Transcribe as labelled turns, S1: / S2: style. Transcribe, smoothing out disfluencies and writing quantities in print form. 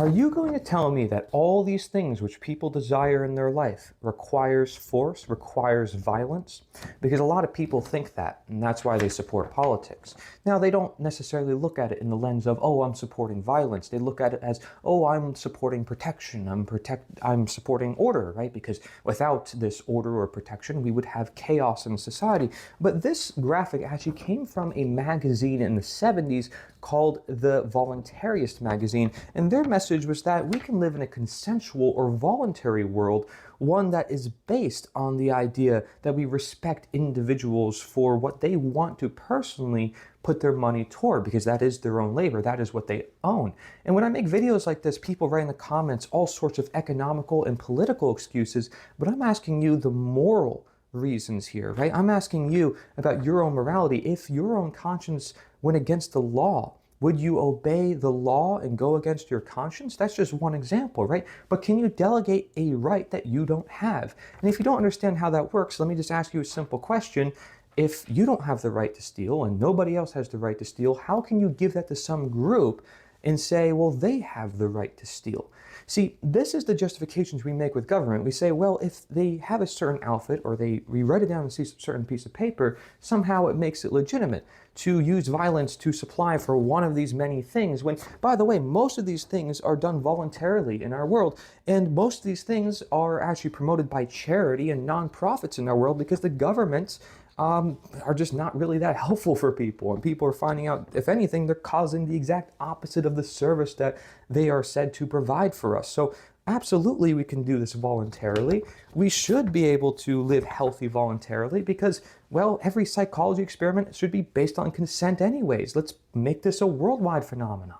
S1: Are you going to tell me that all these things which people desire in their life requires force, requires violence? Because a lot of people think that, and that's why they support politics. Now, they don't necessarily look at it in the lens of, oh, I'm supporting violence. They look at it as, oh, I'm supporting protection. I'm supporting order, right? Because without this order or protection, we would have chaos in society. But this graphic actually came from a magazine in the 70s called the Voluntarist magazine, and their message was that we can live in a consensual or voluntary world, one that is based on the idea that we respect individuals for what they want to personally put their money toward, because that is their own labor, that is what they own. And when I make videos like this, people write in the comments all sorts of economical and political excuses, but I'm asking you the moral reasons here, right? I'm asking you about your own morality. If your own conscience went against the law, would you obey the law and go against your conscience? That's just one example, right? But can you delegate a right that you don't have? And if you don't understand how that works, let me just ask you a simple question. If you don't have the right to steal and nobody else has the right to steal, how can you give that to some group and say, well, they have the right to steal? See, this is the justifications we make with government. We say, well, if they have a certain outfit or we write it down on a certain piece of paper, somehow it makes it legitimate to use violence to supply for one of these many things, when, by the way, most of these things are done voluntarily in our world, and most of these things are actually promoted by charity and nonprofits in our world because the governments are just not really that helpful for people. And people are finding out, if anything, they're causing the exact opposite of the service that they are said to provide for us. So absolutely, we can do this voluntarily. We should be able to live healthy voluntarily because, well, every psychology experiment should be based on consent anyways. Let's make this a worldwide phenomenon.